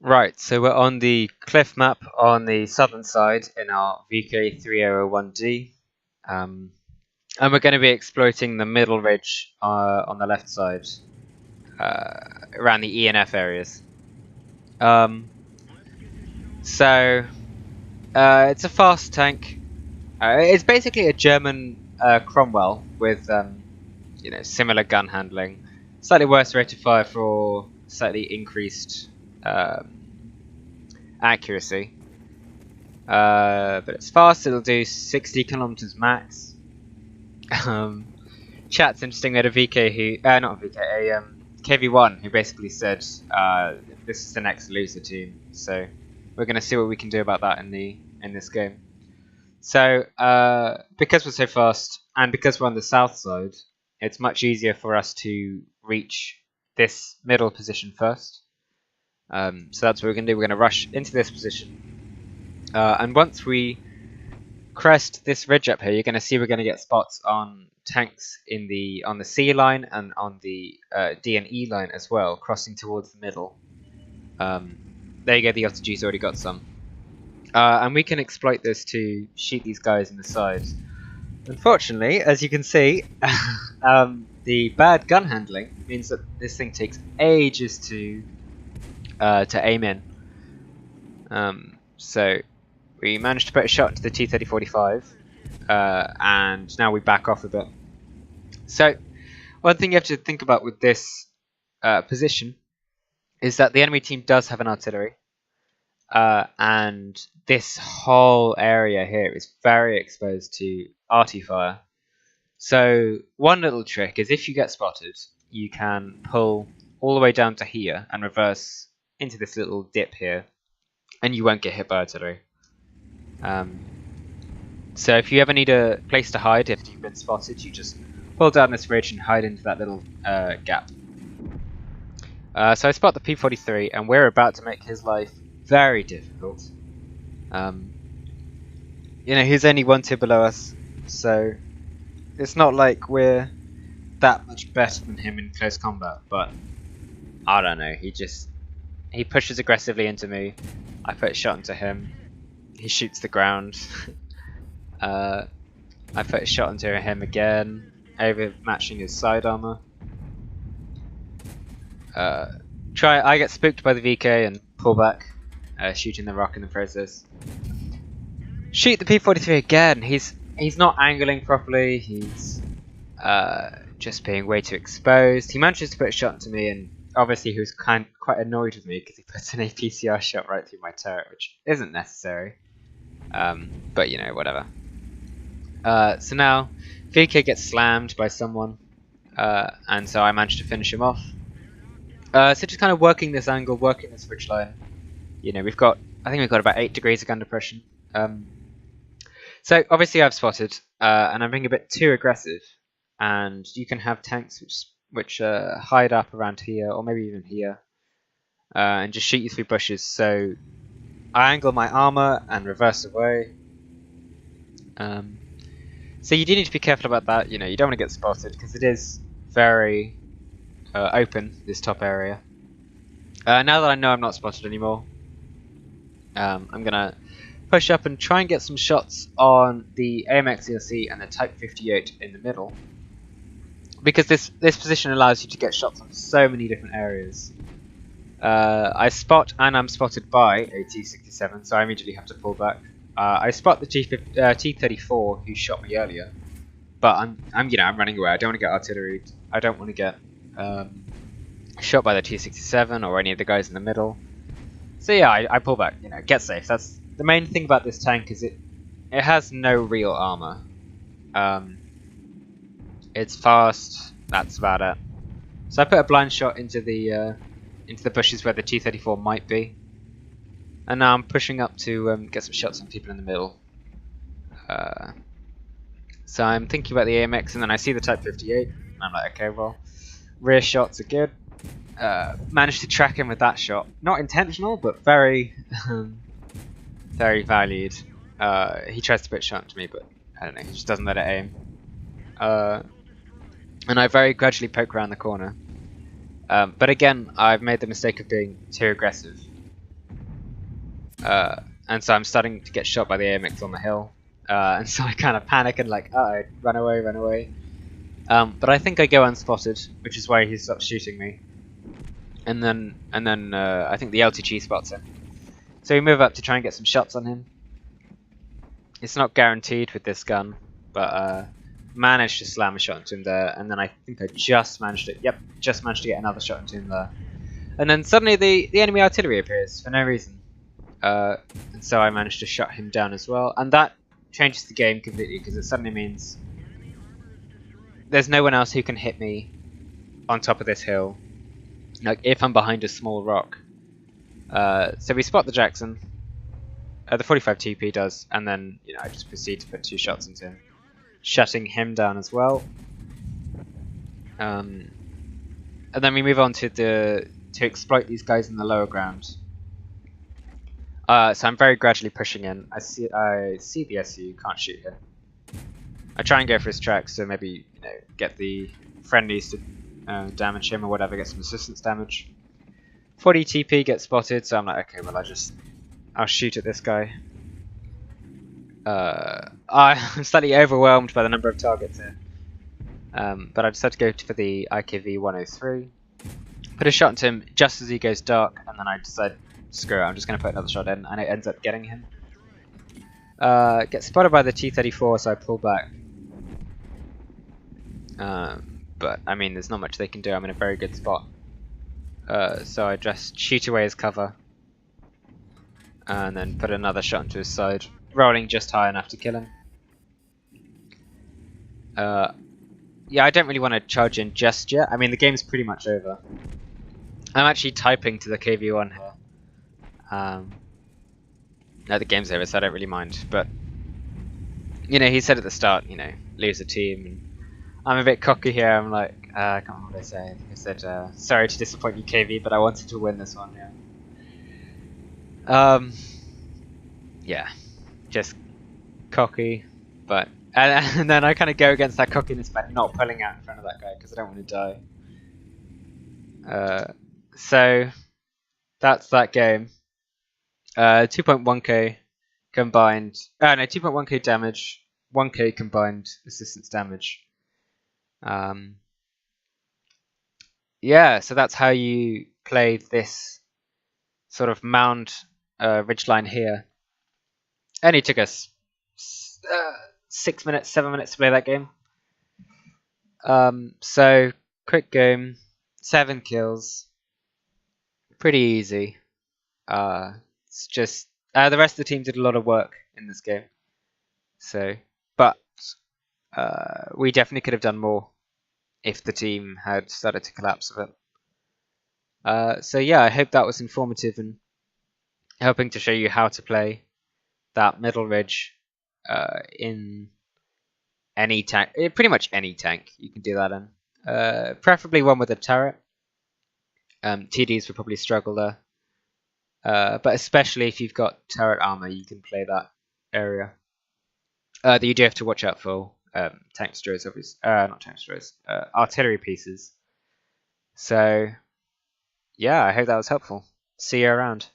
Right, so we're on the cliff map on the southern side in our VK3001D. And we're going to be exploiting the middle ridge on the left side, around the E and F areas. So it's a fast tank. It's basically a German Cromwell with similar gun handling, slightly worse rate of fire for slightly increased accuracy. But it's fast. It'll do 60 kilometers max. Chat's interesting. We had a VK who, not a VK, a KV1 who basically said this is the next loser team. So we're going to see what we can do about that in this game. So because we're so fast and because we're on the south side, it's much easier for us to reach this middle position first. So that's what we're going to do. We're going to rush into this position, and once we crest this ridge up here, you're going to see we're going to get spots on tanks on the C line and on the D and E line as well, crossing towards the middle. There you go. The Otter-G's already got some. And we can exploit this to shoot these guys in the sides. Unfortunately, as you can see, the bad gun handling means that this thing takes ages to aim in. So we managed to put a shot into the T-3045, and now we back off a bit. So one thing you have to think about with this position is that the enemy team does have an artillery. And this whole area here is very exposed to arty fire. So one little trick is if you get spotted, you can pull all the way down to here and reverse into this little dip here, and you won't get hit by artillery. So if you ever need a place to hide, if you've been spotted, you just pull down this ridge and hide into that little gap. So I spot the P-43, and we're about to make his life very difficult. He's only one tier below us, so it's not like we're that much better than him in close combat, but I don't know, he pushes aggressively into me, I put a shot into him, he shoots the ground, I put a shot into him again, overmatching his side armor. I get spooked by the VK and pull back, shooting the rock in the process. Shoot the P-43 again. He's not angling properly. He's just being way too exposed. He manages to put a shot into me, and obviously he was quite annoyed with me because he puts an APCR shot right through my turret, which isn't necessary. But whatever. So now VK gets slammed by someone, and so I managed to finish him off. So just kind of working this angle, working this ridge line. I think we've got about 8 degrees of gun depression. So obviously I've spotted, and I'm being a bit too aggressive. And you can have tanks which hide up around here, or maybe even here, and just shoot you through bushes. So I angle my armor and reverse away. So you do need to be careful about that. You don't want to get spotted because it is very open, this top area. Now that I know I'm not spotted anymore, I'm gonna push up and try and get some shots on the AMX ELC and the Type 58 in the middle, because this position allows you to get shots on so many different areas. I spot and I'm spotted by a T-67, so I immediately have to pull back. I spot the T-34 who shot me earlier, but I'm running away. I don't want to get artilleried. I don't want to get shot by the T-67 or any of the guys in the middle. So yeah, I pull back. Get safe. That's the main thing about this tank, is it has no real armor. It's fast. That's about it. So I put a blind shot into the bushes where the T-34 might be, and now I'm pushing up to get some shots on people in the middle. So I'm thinking about the AMX, and then I see the Type 58, and I'm like, okay, well, rear shots are good. Managed to track him with that shot. Not intentional, but very, very valued. He tries to put a shot into me, but I don't know, he just doesn't let it aim. And I very gradually poke around the corner. But again, I've made the mistake of being too aggressive. And so I'm starting to get shot by the AMX on the hill. And so I kind of panic and like, uh-oh, run away, run away. But I think I go unspotted, which is why he stops shooting me. And then I think the LTG spots him. So we move up to try and get some shots on him. It's not guaranteed with this gun, but managed to slam a shot into him there, and then I think I just managed to get another shot into him there. And then suddenly the enemy artillery appears for no reason. And so I managed to shut him down as well, and that changes the game completely because it suddenly means there's no one else who can hit me on top of this hill, like if I'm behind a small rock. So we spot the Jackson. The 45 TP does, and then I just proceed to put 2 shots into him, shutting him down as well. And then we move on to exploit these guys in the lower ground. So I'm very gradually pushing in. I see the SU, can't shoot him. I try and go for his tracks, so maybe get the friendlies to damage him or whatever, get some assistance damage. 40 TP gets spotted, so I'm like, okay, well I'll shoot at this guy. I'm slightly overwhelmed by the number of targets here. But I decided to go for the IKV 103. Put a shot into him just as he goes dark, and then I decide, screw it, I'm just going to put another shot in, and it ends up getting him. Get spotted by the T-34, so I pull back. But, I mean, there's not much they can do, I'm in a very good spot. So I just shoot away his cover. And then put another shot into his side, rolling just high enough to kill him. Yeah, I don't really want to charge in just yet. I mean, the game's pretty much over. I'm actually typing to the KV-1 here. No, the game's over, so I don't really mind. But, he said at the start, lose the team. And I'm a bit cocky here. I'm like, I can't remember what I say. I think I said, sorry to disappoint you, KV, but I wanted to win this one, yeah. Yeah, just cocky, but and then I kind of go against that cockiness by not pulling out in front of that guy because I don't want to die. So that's that game. 2.1k combined. No, 2.1k damage, 1k combined assistance damage. Yeah, so that's how you play this sort of mound ridgeline here. Only took us 6 minutes, 7 minutes to play that game. So quick game, 7 kills, pretty easy. It's just the rest of the team did a lot of work in this game. So, but we definitely could have done more if the team had started to collapse a bit. So yeah, I hope that was informative and helping to show you how to play that middle ridge in any tank, pretty much any tank you can do that in. Preferably one with a turret. TDs would probably struggle there. But especially if you've got turret armor, you can play that area. You do have to watch out for tank destroyers, obviously. Not tank destroyers, artillery pieces. So, yeah, I hope that was helpful. See you around.